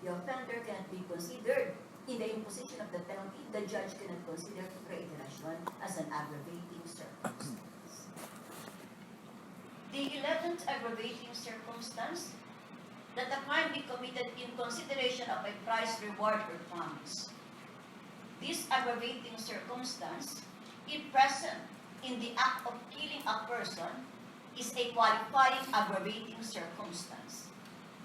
the offender cannot be considered in the imposition of the penalty. The judge cannot consider reiteration as an aggravating circumstance. The 11th aggravating circumstance, that the crime be committed in consideration of a price, reward, or promise. This aggravating circumstance, if present in the act of killing a person, is a qualifying aggravating circumstance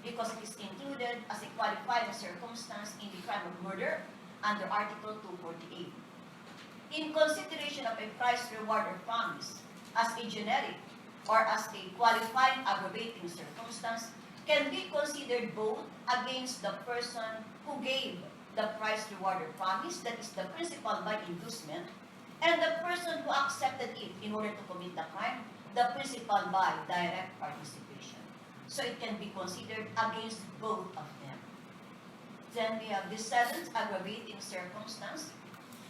because it is included as a qualifying circumstance in the crime of murder under Article 248. In consideration of a price, reward, or promise as a generic or as a qualifying aggravating circumstance can be considered both against the person who gave the price, reward, or promise, that is the principal by inducement, and the person who accepted it in order to commit the crime, the principal by direct participation. So it can be considered against both of them. Then we have the 7th aggravating circumstance,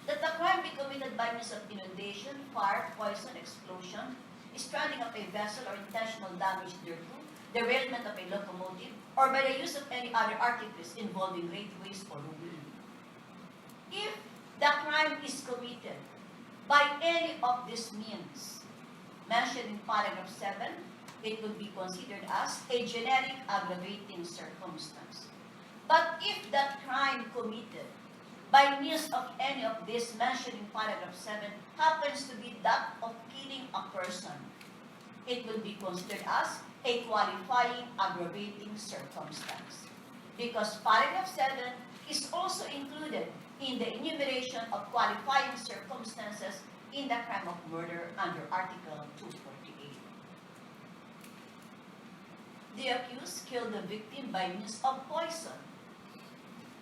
that the crime be committed by means of inundation, fire, poison, explosion, stranding of a vessel or intentional damage thereto, derailment of a locomotive, or by the use of any other artifice involving railways or wind. If the crime is committed by any of these means mentioned in paragraph 7, it would be considered as a generic aggravating circumstance. But if that crime committed by means of any of these mentioned in paragraph 7 happens to be that of killing a person, it will be considered as a qualifying aggravating circumstance. Because paragraph 7 is also included in the enumeration of qualifying circumstances in the crime of murder under Article 248. The accused killed the victim by means of poison.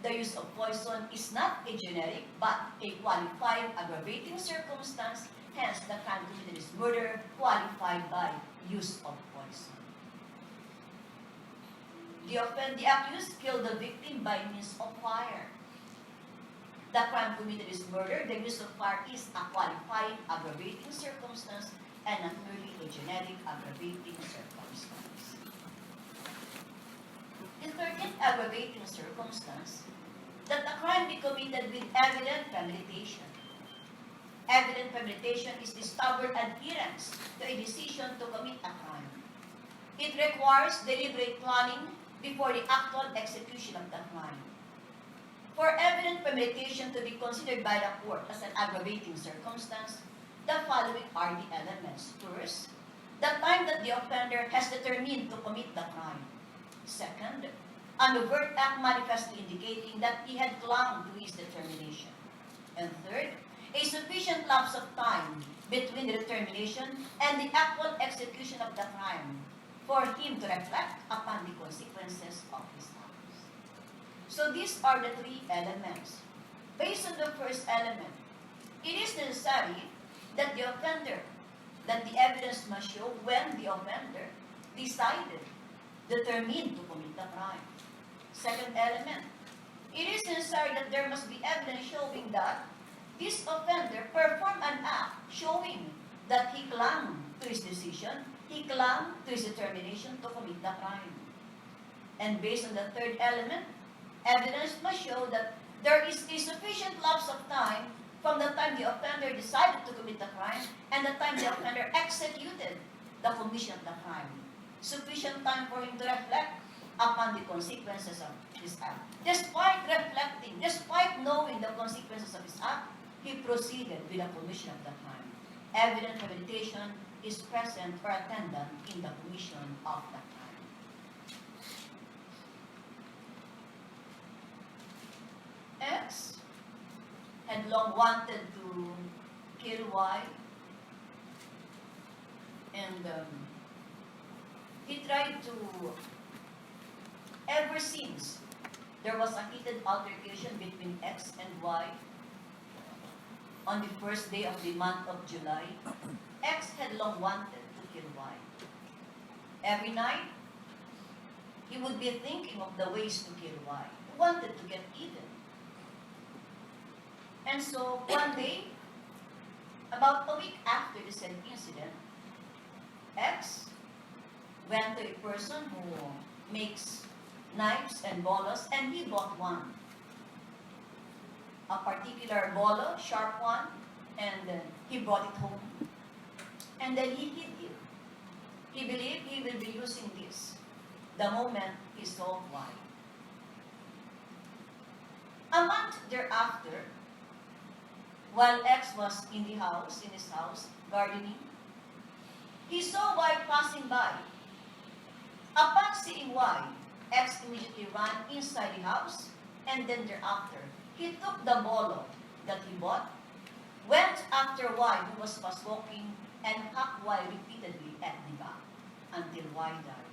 The use of poison is not a generic but a qualifying aggravating circumstance, hence the crime committed is murder qualified by use of poison. The accused killed the victim by means of fire. The crime committed is murder. The use of fire is a qualifying aggravating circumstance and not merely a generic aggravating circumstance. The 13th aggravating circumstance, that the crime be committed with evident premeditation. Evident premeditation is the stubborn adherence to a decision to commit a crime. It requires deliberate planning before the actual execution of the crime. For evident premeditation to be considered by the court as an aggravating circumstance, the following are the elements. First, the time that the offender has determined to commit the crime. Second, an overt act manifestly indicating that he had clung to his determination. And third, a sufficient lapse of time between the determination and the actual execution of the crime for him to reflect upon the consequences of his acts. So these are the three elements. Based on the first element, it is necessary that the evidence must show when the offender determined to commit the crime. Second element, it is necessary that there must be evidence showing that this offender performed an act showing that he clung to his decision, he clung to his determination to commit the crime. And based on the third element, evidence must show that there is a sufficient lapse of time from the time the offender decided to commit the crime and the time the offender executed the commission of the crime. Sufficient time for him to reflect upon the consequences of his act. Despite reflecting, despite knowing the consequences of his act, he proceeded with the commission of the crime. Evident premeditation is present or attendant in the commission of the crime. X had long wanted to kill Y, and he tried to, ever since there was a heated altercation between X and Y on the first day of the month of July, X had long wanted to kill Y. Every night, he would be thinking of the ways to kill Y. He wanted to get even. And so, one day, about a week after the said incident, X went to a person who makes knives and bolos, and he bought one. A particular bolo, sharp one, and he brought it home. And then he hid it. He believed he will be using this the moment he saw why. A month thereafter, while X was in his house, gardening, he saw Y passing by. Upon seeing Y, X immediately ran inside the house, and then thereafter, he took the bolo that he bought, went after Y, who was fast walking, and hacked Y repeatedly at the back until Y died.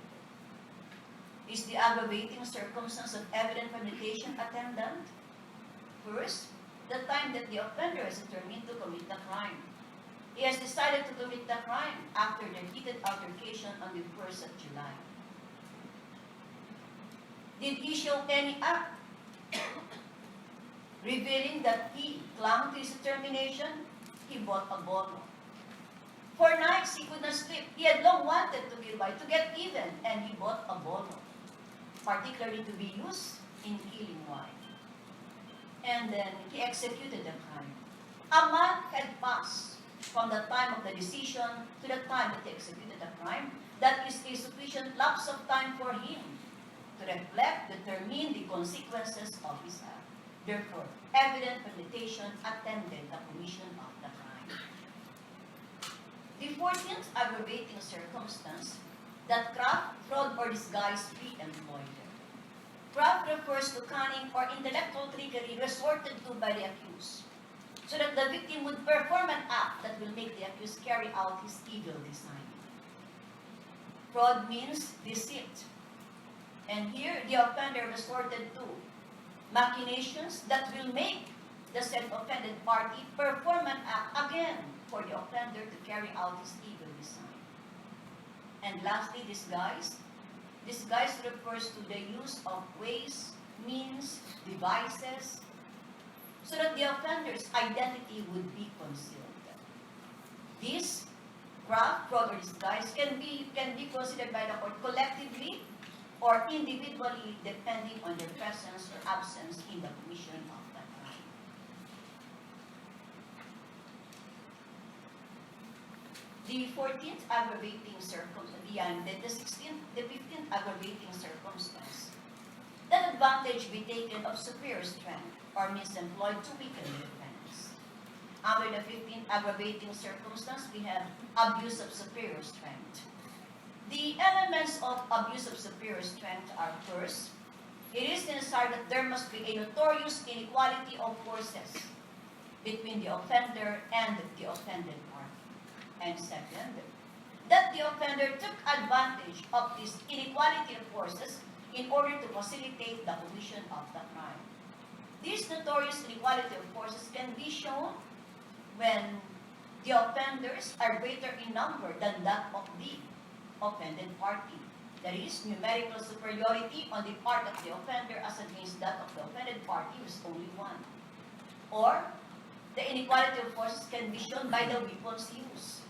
Is the aggravating circumstance of evident premeditation attendant? First, the time that the offender is determined to commit the crime. He has decided to commit the crime after the heated altercation on the 1st of July. Did he show any act revealing that he clung to his determination? He bought a bolo. For nights he could not sleep. He had long wanted to kill by to get even, and he bought a bolo, particularly to be used in killing Y. And then he executed the crime. A month had passed from the time of the decision to the time that he executed the crime. That is a sufficient lapse of time for him to reflect, determine the consequences of his act. Therefore, evident premeditation attended the commission of the crime. The 14th aggravating circumstance, that craft, fraud, or disguise be employed. Craft refers to cunning or intellectual trickery resorted to by the accused, so that the victim would perform an act that will make the accused carry out his evil design. Fraud means deceit. And here, the offender resorted to machinations that will make the said offended party perform an act again for the offender to carry out his evil design. And lastly, disguise. Disguise refers to the use of ways, means, devices, so that the offender's identity would be concealed. This craft, fraud, or disguise can be considered by the court collectively or individually, depending on their presence or absence in the commission of the crime. The 14th aggravating circumstance, the 15th aggravating circumstance, that advantage be taken of superior strength or means employed to weaken the defense. Under the 15th aggravating circumstance, we have abuse of superior strength. The elements of abuse of superior strength are first, it is necessary that there must be a notorious inequality of forces between the offender and the offended party. And second, that the offender took advantage of this inequality of forces in order to facilitate the commission of the crime. This notorious inequality of forces can be shown when the offenders are greater in number than that of the offended party. That is, numerical superiority on the part of the offender as against that of the offended party was only one. Or, the inequality of forces can be shown by the weapons used.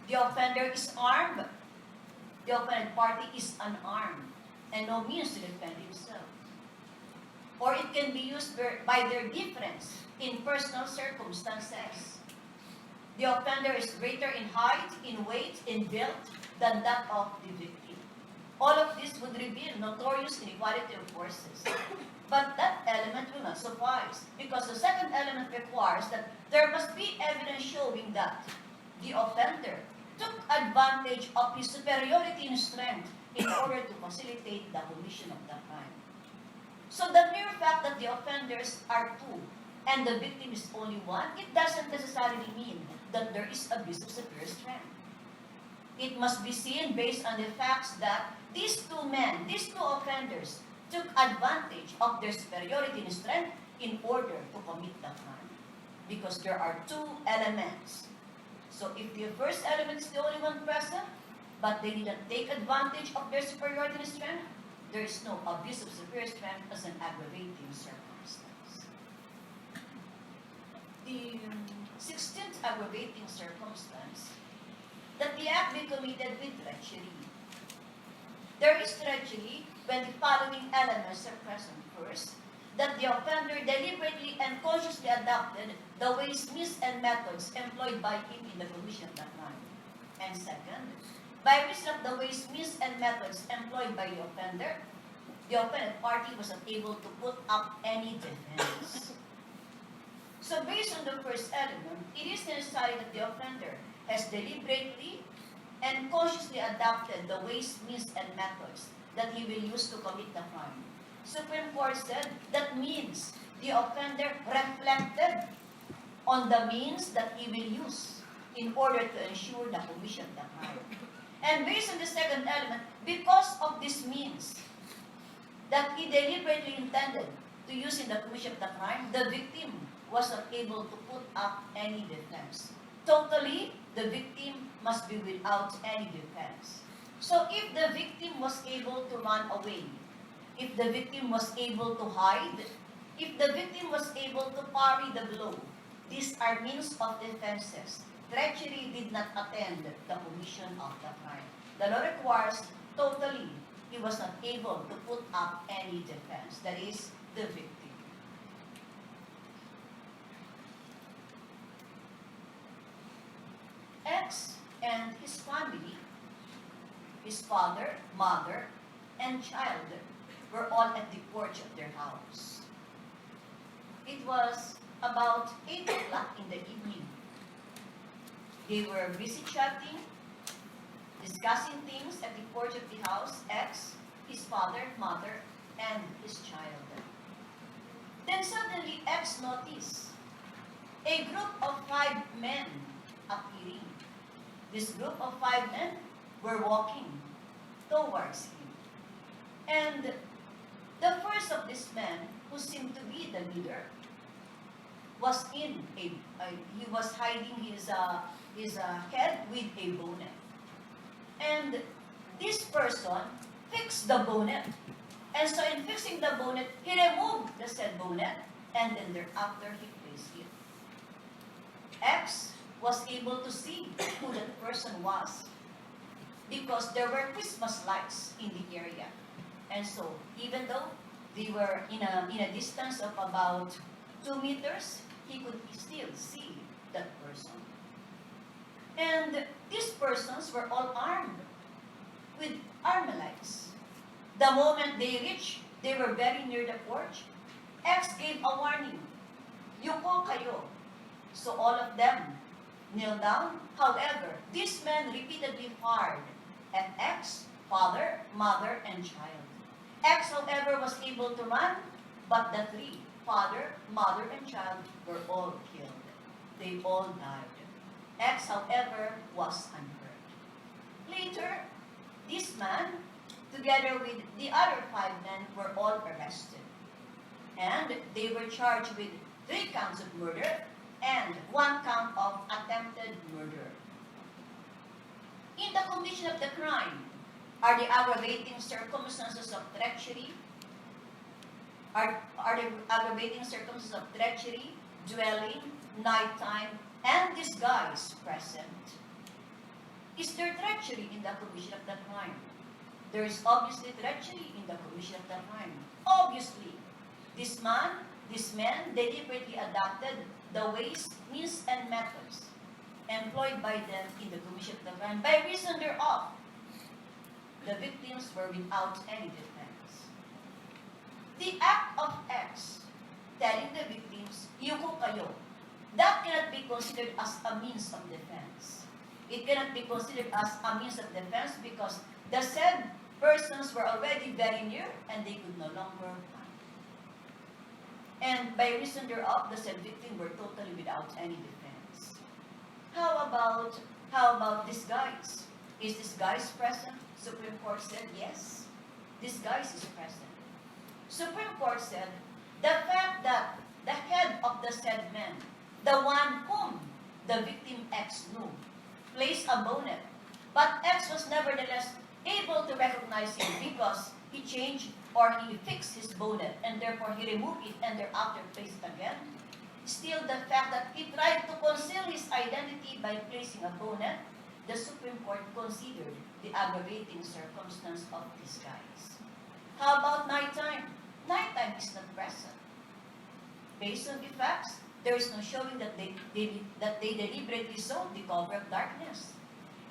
The offender is armed, the offended party is unarmed, and no means to defend himself. Or it can be used by their difference in personal circumstances. The offender is greater in height, in weight, in build than that of the victim. All of this would reveal notorious inequality of forces. But that element will not suffice, because the second element requires that there must be evidence showing that the offender took advantage of his superiority in strength in order to facilitate the commission of the crime. So the mere fact that the offenders are two and the victim is only one, it doesn't necessarily mean that there is abuse of superior strength. It must be seen based on the facts that these two men, these two offenders, took advantage of their superiority in strength in order to commit the crime. Because there are two elements. So if the first element is the only one present, but they didn't take advantage of their superiority in strength, there is no abuse of superior strength as an aggravating circumstance. The 16th aggravating circumstance, that the act be committed with treachery. There is treachery when the following elements are present. First, that the offender deliberately and consciously adopted the ways, means, and methods employed by him in the commission of the crime. And second, by reason of the ways, means, and methods employed by the offended party was not able to put up any defense. So based on the first element, it is necessary that the offender has deliberately and consciously adopted the ways, means, and methods that he will use to commit the crime. Supreme Court said that means the offender reflected on the means that he will use in order to ensure the commission of the crime. And based on the second element, because of this means that he deliberately intended to use in the commission of the crime, the victim was not able to put up any defense. Totally, the victim must be without any defense. So if the victim was able to run away, if the victim was able to hide, if the victim was able to parry the blow, these are means of defenses. Treachery did not attend the commission of the crime. The law requires totally he was not able to put up any defense. That is, the victim. X and his family, his father, mother, and child, were all at the porch of their house. It was about 8 o'clock in the evening. They were busy chatting, discussing things at the porch of the house, X, his father, mother, and his child. Then suddenly X noticed a group of 5 men appearing. This group of 5 men were walking towards him. And the first of these men, who seemed to be the leader, was he was hiding his head with a bonnet. And this person fixed the bonnet. And so in fixing the bonnet, he removed the said bonnet, and then thereafter he placed it. X was able to see who that person was because there were Christmas lights in the area. And so even though they were in a distance of about 2 meters, he could still see that person. And these persons were all armed with armalites. The moment they reached, they were very near the porch. X gave a warning, "Yuko kayo." So all of them kneel down. However, these men repeatedly fired at X, father, mother, and child. X, however, was able to run, but the 3, father, mother, and child, were all killed. They all died. X, however, was unhurt. Later, this man, together with the other 5 men, were all arrested. And they were charged with 3 counts of murder and 1 count of attempted murder. In the commission of the crime, are the aggravating circumstances of treachery, dwelling, nighttime, and disguise present? Is there treachery in the commission of the crime? There is obviously treachery in the commission of the crime. Obviously, these men deliberately adopted the ways, means, and methods employed by them in the commission of the crime. By reason thereof, the victims were without any defense. The act of X telling the victims, "Yuko kayo," that cannot be considered as a means of defense. It cannot be considered as a means of defense because the said persons were already very near and they could no longer fight. And by reason thereof, the said victim were totally without any defense. How about disguise? Is disguise present? Supreme Court said yes. Disguise is present. Supreme Court said the fact that the head of the said man, the one whom the victim X knew, placed a bonnet, but X was nevertheless able to recognize him because he changed or he fixed his bonnet and therefore he removed it and thereafter placed it again. Still, the fact that he tried to conceal his identity by placing a bonnet the Supreme Court considered the aggravating circumstance of disguise. How about nighttime? Nighttime is not present. Based on the facts, there is no showing that they deliberately sought the cover of darkness.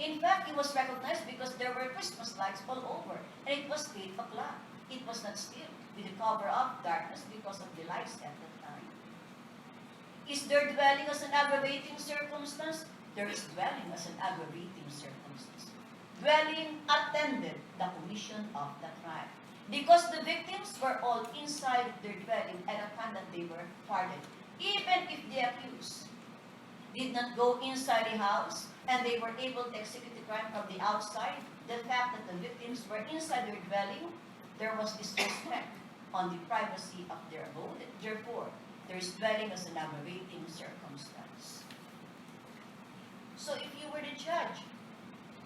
In fact, it was recognized because there were Christmas lights all over, and it was 8 o'clock. It was not still with the cover of darkness because of the lights at that time. Is there dwelling as an aggravating circumstance? There is dwelling as an aggravating circumstance. Dwelling attended the commission of the crime. Because the victims were all inside their dwelling at the time that they were pardoned. Even if the accused did not go inside the house and they were able to execute the crime from the outside, the fact that the victims were inside their dwelling, there was disrespect on the privacy of their abode. Therefore, there is dwelling as an aggravating circumstance. So if you were the judge,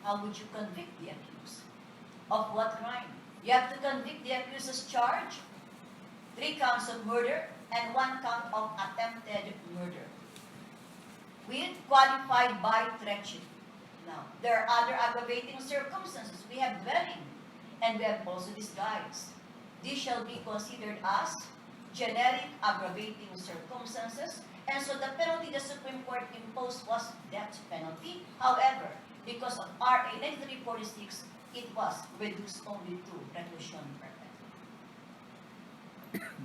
how would you convict the accused? Of what crime? You have to convict the accused as charged 3 counts of murder and 1 count of attempted murder, with qualified by treachery. Now, there are other aggravating circumstances. We have dwelling, and we have also disguise. These shall be considered as generic aggravating circumstances, and so the penalty the Supreme Court imposed was death penalty. However, because of RA 9346, it was reduced only to reclusion perpetuum.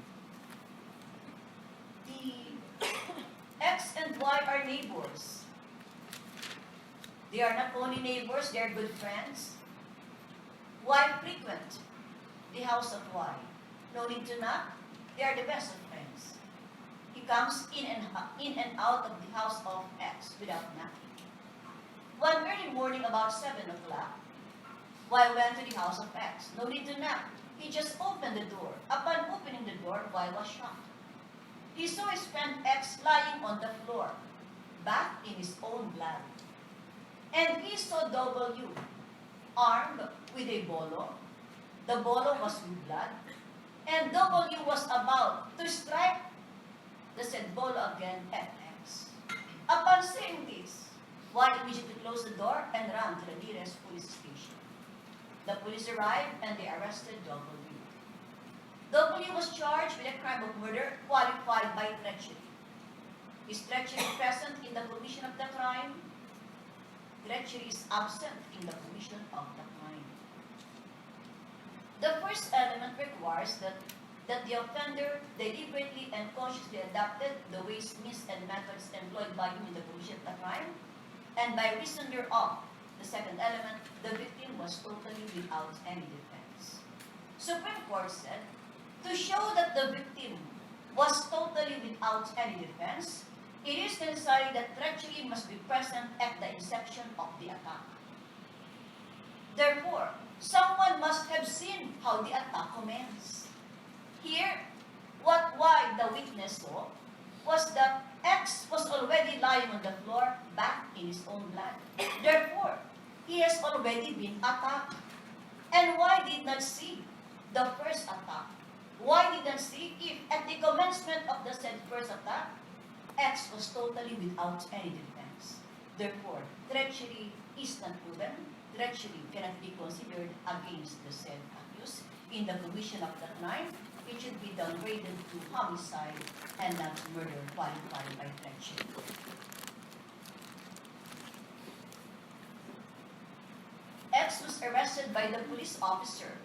The X and Y are neighbors. They are not only neighbors, they are good friends. Y frequent the house of Y. No need to knock, they are the best of friends. He comes in and out of the house of X without knocking. One early morning about 7 o'clock, Y went to the house of X. No need to knock. He just opened the door. Upon opening the door, Y was shocked. He saw his friend X lying on the floor, bathed in his own blood. And he saw W armed with a bolo. The bolo was with blood. And W was about to strike the said bolo again at X. Upon seeing this, Y immediately closed the door and ran to the nearest police station. The police arrived and they arrested W. W was charged with a crime of murder qualified by treachery. Is treachery present in the commission of the crime? Treachery is absent in the commission of the crime. The first element requires that the offender deliberately and consciously adopted the ways, means, and methods employed by him in the commission of the crime, and by reason thereof, the second element, the victim was totally without any defense. Supreme Court said, to show that the victim was totally without any defense, it is necessary that treachery must be present at the inception of the attack. Therefore, someone must have seen how the attack commenced. Here, what Y, the witness, saw was that X was already lying on the floor, bathed in his own blood. Therefore, he has already been attacked. And Y did not see the first attack. Y did not see if at the commencement of the said first attack, X was totally without any defense. Therefore, treachery is not proven. Treachery cannot be considered against the said accused in the commission of the crime. It should be downgraded to homicide and not murder qualified by treachery. X was arrested by the police officer.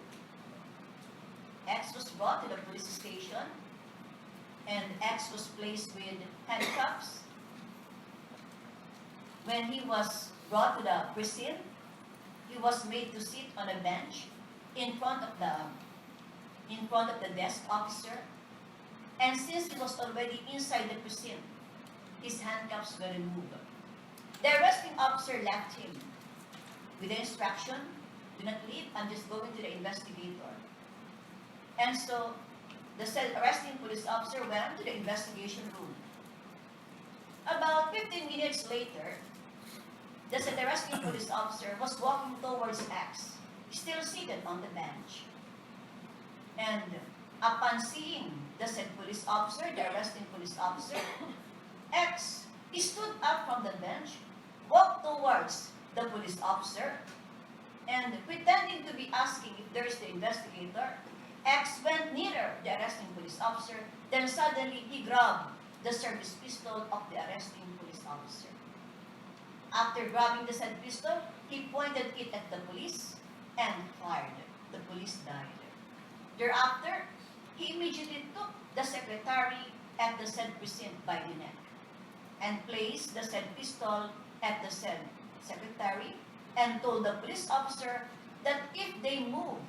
X was brought to the police station, and X was placed with handcuffs. When he was brought to the precinct, he was made to sit on a bench in front of the desk officer. And since he was already inside the precinct, his handcuffs were removed. The arresting officer left him with the instruction, do not leave, I'm just going to the investigator. And so, the said arresting police officer went to the investigation room. About 15 minutes later, the said arresting police officer was walking towards X, still seated on the bench. And upon seeing the said police officer, the arresting police officer, X stood up from the bench, walked towards the police officer, and pretending to be asking if there is the investigator, X went nearer the arresting police officer, then suddenly he grabbed the service pistol of the arresting police officer. After grabbing the said pistol, he pointed it at the police and fired. The police died. Thereafter, he immediately took the secretary at the said precinct by the neck and placed the said pistol at the said secretary and told the police officer that if they move,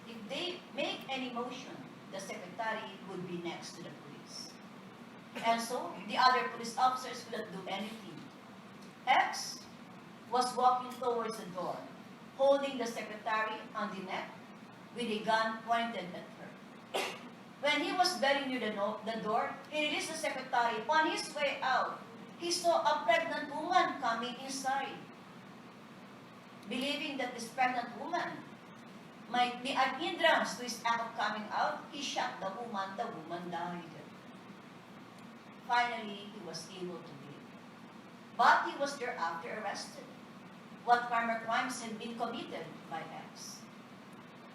if they make any motion, the secretary would be next to the police. And so, the other police officers couldn't do anything. X was walking towards the door, holding the secretary on the neck with a gun pointed at her. When he was very near the door, he released the secretary. On his way out, he saw a pregnant woman coming inside. Believing that this pregnant woman might be an hindrance to his act of coming out, he shot the woman died. Finally, he was able to leave. But he was thereafter arrested. What crimes had been committed by X?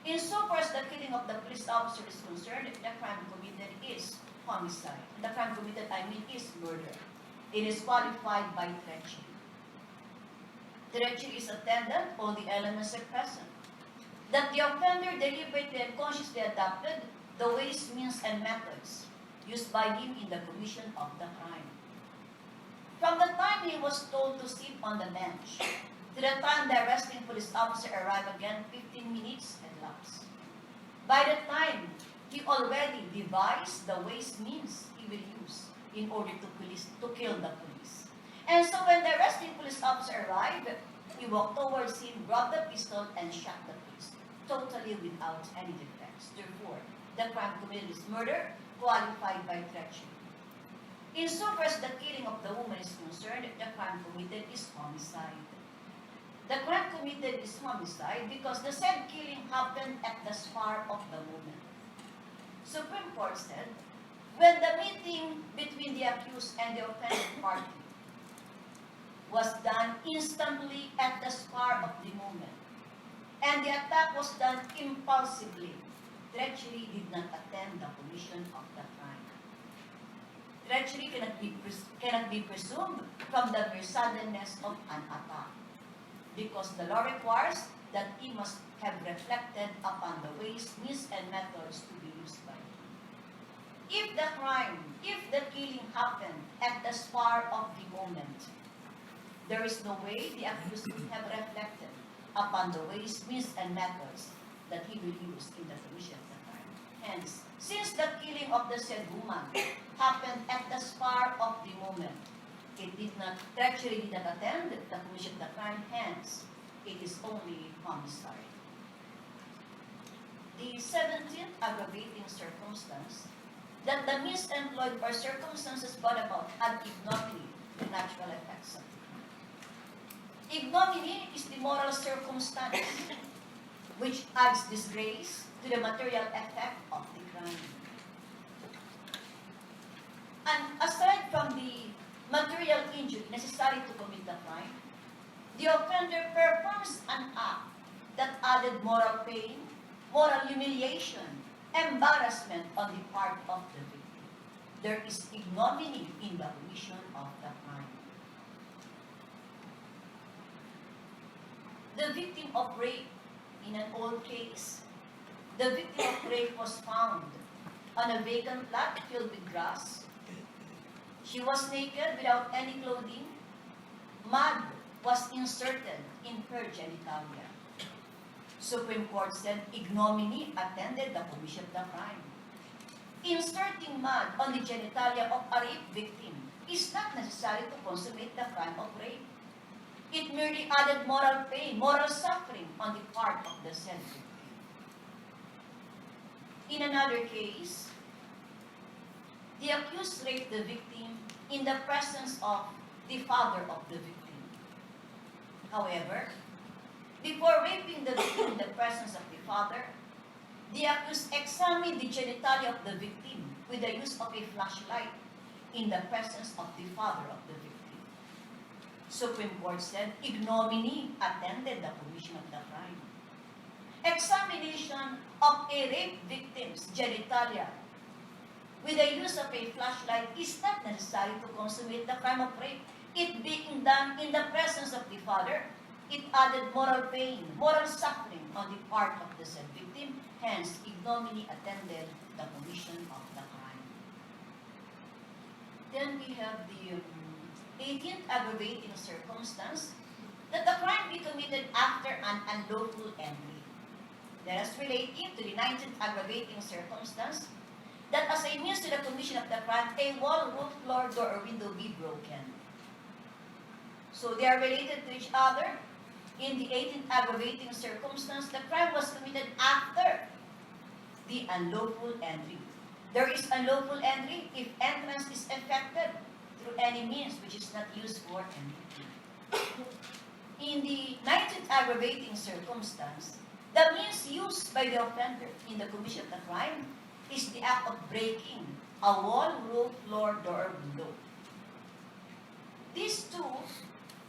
Insofar as the killing of the police officer is concerned, the crime committed is homicide. The crime committed, is murder. It is qualified by treachery. Treachery is attendant, all the elements are present. That the offender deliberately and consciously adopted the ways, means, and methods used by him in the commission of the crime. From the time he was told to sit on the bench, to the time the arresting police officer arrived again, 15 minutes had lapsed. By the time, he already devised the ways, means he will use in order to kill the police. And so when the arresting police officer arrived, he walked towards him, grabbed the pistol, and shot the police, totally without any defense. Therefore, the crime committed is murder, qualified by treachery. Insofar as the killing of the woman is concerned, the crime committed is homicide. The crime committed is homicide because the said killing happened at the spur of the moment. Supreme Court said, when the meeting between the accused and the offended party was done instantly at the spur of the moment, and the attack was done impulsively, treachery did not attend the commission of the crime. Treachery cannot be presumed from the mere suddenness of an attack, because the law requires that he must have reflected upon the ways, means, and methods to be used by him. If the killing happened at the spur of the moment, there is no way the accused would have reflected upon the ways, means, and methods that he will use in the commission of the crime. Hence, since the killing of the said woman happened at the spur of the moment, treachery did not attend the commission of the crime, hence, it is only homicide. The 17th aggravating circumstance, that the means employed or circumstances brought about had ignominy, the natural effects of the crime. Ignominy is the moral circumstance which adds disgrace to the material effect of the crime. And aside from the material injury necessary to commit the crime, the offender performs an act that added moral pain, moral humiliation, embarrassment on the part of the victim. There is ignominy in the commission of the crime. The victim of rape, in an old case, the victim of rape was found on a vacant lot filled with grass. She was naked without any clothing. Mud was inserted in her genitalia. Supreme Court said ignominy attended the commission of the crime. Inserting mud on the genitalia of a rape victim is not necessary to consummate the crime of rape. It merely added moral pain, moral suffering on the part of the said victim. In another case, the accused raped the victim in the presence of the father of the victim. However, before raping the victim in the presence of the father, the accused examined the genitalia of the victim with the use of a flashlight in the presence of the father of the victim. Supreme Court said ignominy attended the commission of the crime. Examination of a rape victim's genitalia with the use of a flashlight is not necessary to consummate the crime of rape. It being done in the presence of the father, it added moral pain, moral suffering on the part of the said victim. Hence, ignominy attended the commission of the crime. Then we have the 18th aggravating circumstance, that the crime be committed after an unlawful entry. Let us relate it to the 19th aggravating circumstance, that as a means to the commission of the crime, a wall, roof, floor, door, or window be broken. So they are related to each other. In the 18th aggravating circumstance, the crime was committed after the unlawful entry. There is unlawful entry if entrance is effected through any means which is not used for entry. In the 19th aggravating circumstance, the means used by the offender in the commission of the crime is the act of breaking a wall, roof, floor, door, or window. These two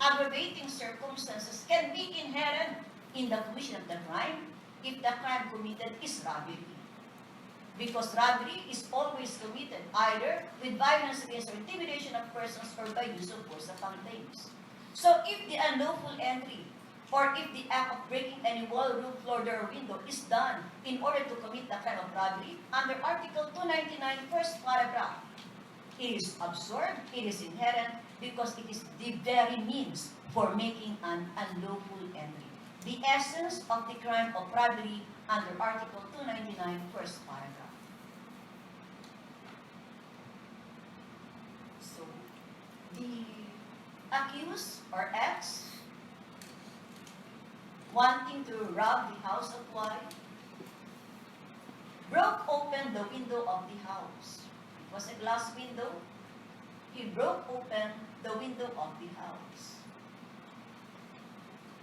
aggravating circumstances can be inherent in the commission of the crime if the crime committed is robbery. Because robbery is always committed either with violence against or intimidation of persons or by use of force upon claims. So if the unlawful entry or if the act of breaking any wall, roof, floor, door, or window is done in order to commit the crime of robbery, under Article 299, first paragraph, it is absurd, it is inherent, because it is the very means for making an unlawful entry. The essence of the crime of robbery under Article 299, first paragraph. So, the accused or ex wanting to rob the house of Y broke open the window of the house. It was a glass window. He broke open the window of the house.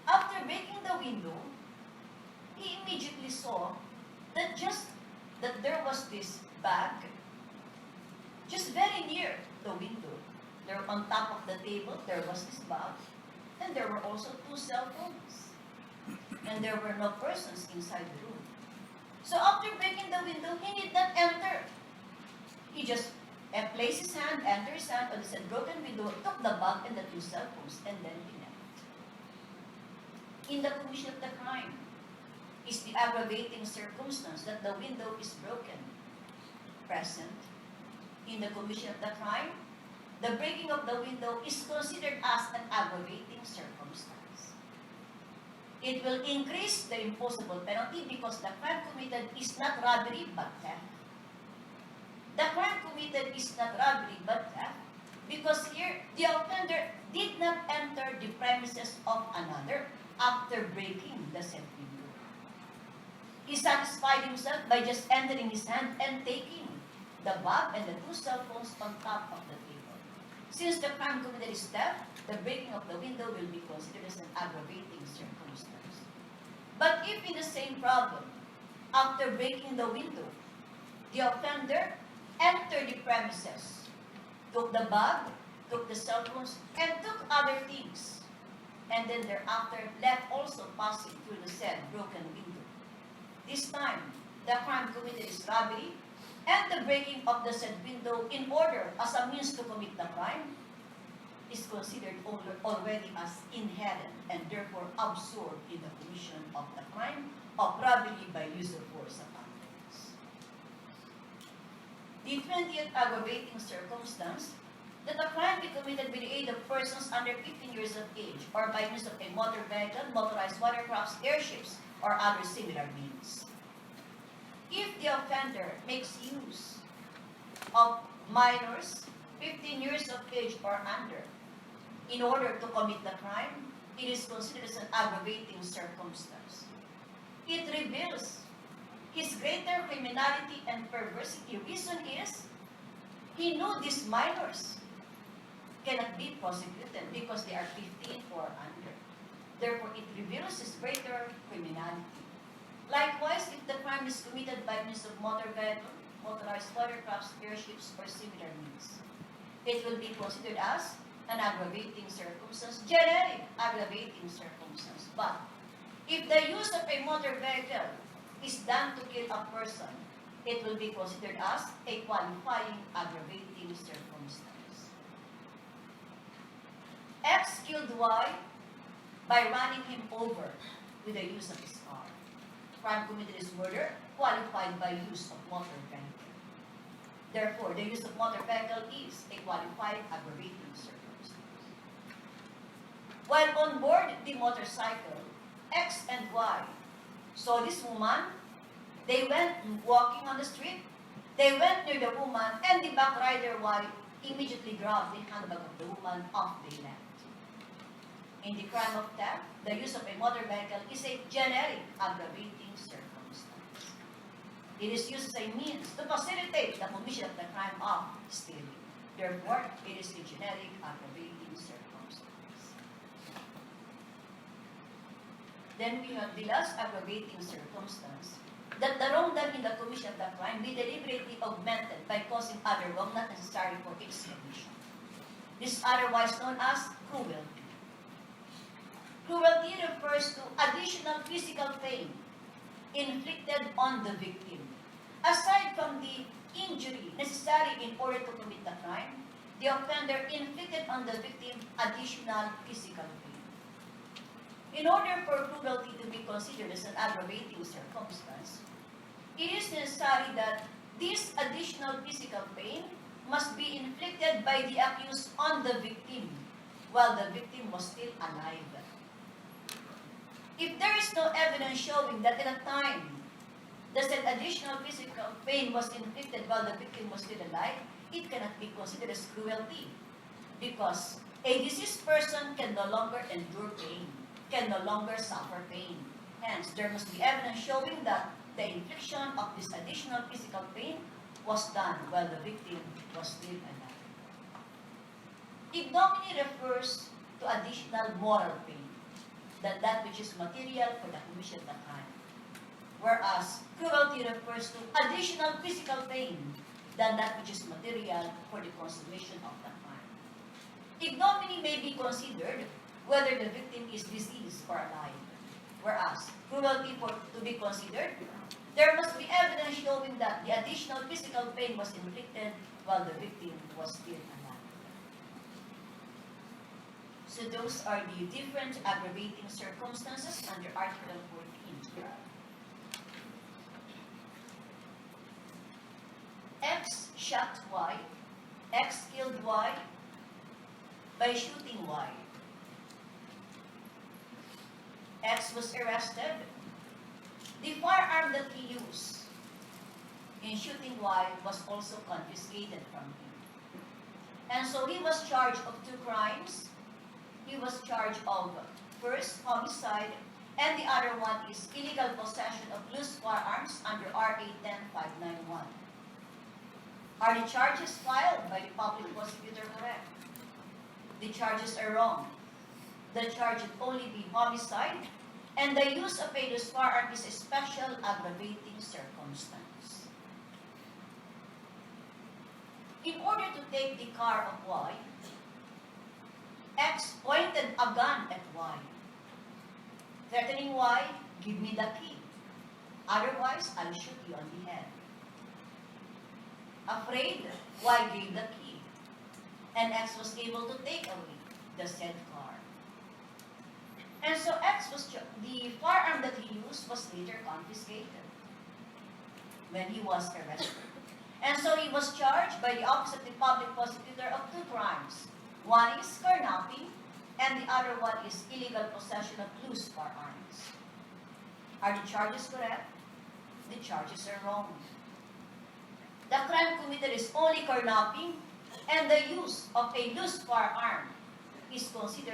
After breaking the window, he immediately saw that there was this bag just very near the window. There on top of the table, there was this bag, and there were also 2 cell phones. And there were no persons inside the room. So after breaking the window, he did not enter. He just placed his hand, entered his hand on the said broken window, took the bag and the 2 cell phones, and then he left. In the commission of the crime is the aggravating circumstance that the window is broken present. In the commission of the crime, the breaking of the window is considered as an aggravating circumstance. It will increase the imposable penalty because the crime committed is not robbery but theft. The crime committed is not robbery but theft because here the offender did not enter the premises of another after breaking the said window. He satisfied himself by just entering his hand and taking the bag and the 2 cell phones on top of the table. Since the crime committed is theft, the breaking of the window will be considered as an aggravating circumstance. But if in the same problem, after breaking the window, the offender entered the premises, took the bag, took the cell phones, and took other things, and then thereafter left also passing through the said broken window. This time, the crime committed is robbery, and the breaking of the said window in order as a means to commit the crime is considered already as inherent and therefore absorbed in the commission of the crime of robbery by use of force upon others. The 20th aggravating circumstance, that a crime be committed with the aid of persons under 15 years of age or by means of a motor vehicle, motorized watercrafts, airships, or other similar means. If the offender makes use of minors 15 years of age or under in order to commit the crime, it is considered as an aggravating circumstance. It reveals his greater criminality and perversity. Reason is, he knew these minors cannot be prosecuted because they are 15 or under. Therefore, it reveals his greater criminality. Likewise, if the crime is committed by means of motor vehicle, motorized watercrafts, airships, or similar means, it will be considered as an aggravating circumstance, generic aggravating circumstance. But if the use of a motor vehicle is done to kill a person, it will be considered as a qualifying aggravating circumstance. X killed Y by running him over with the use of his car. Crime committed is murder, qualified by use of motor vehicle. Therefore, the use of motor vehicle is a qualified aggravating circumstance. While on board the motorcycle, X and Y saw this woman. They went walking on the street. They went near the woman, and the back rider Y immediately grabbed the handbag of the woman off the left. In the crime of theft, the use of a motor vehicle is a generic aggravating circumstance. It is used as a means to facilitate the commission of the crime of stealing. Therefore, it is a generic aggravating circumstance. Then we have the last aggravating circumstance, that the wrong done in the commission of the crime be deliberately augmented by causing other wrong not necessary for its commission. This is otherwise known as cruelty. Cruelty refers to additional physical pain inflicted on the victim. Aside from the injury necessary in order to commit the crime, the offender inflicted on the victim additional physical pain. In order for cruelty to be considered as an aggravating circumstance, it is necessary that this additional physical pain must be inflicted by the accused on the victim while the victim was still alive. If there is no evidence showing that at a time that an additional physical pain was inflicted while the victim was still alive, it cannot be considered as cruelty, because a deceased person can no longer endure pain, can no longer suffer pain. Hence, there must be evidence showing that the infliction of this additional physical pain was done while the victim was still alive. Ignominy refers to additional moral pain than that which is material for the commission of the crime, whereas cruelty refers to additional physical pain than that which is material for the consummation of the crime. Ignominy may be considered whether the victim is deceased or alive, whereas cruelty to be considered, there must be evidence showing that the additional physical pain was inflicted while the victim was still alive. So those are the different aggravating circumstances under Article 14. X shot Y, X killed Y by shooting Y. X was arrested. The firearm that he used in shooting Y was also confiscated from him. And so he was charged of 2 crimes. He was charged of first, homicide, and the other one is illegal possession of loose firearms under RA 10591. Are the charges filed by the public prosecutor correct? The charges are wrong. The charge would only be homicide, and the use of a loose firearm is a special aggravating circumstance. In order to take the car of Y, X pointed a gun at Y, threatening Y, "Give me the key. Otherwise, I'll shoot you on the head." Afraid, Y gave the key, and X was able to take away the said car. And so the firearm that he used was later confiscated when he was arrested. And so he was charged by the Office of the Public Prosecutor of 2 crimes. One is carnapping, and the other one is illegal possession of loose firearms. Are the charges correct? The charges are wrong. The crime committed is only carnapping, and the use of a loose firearm is considered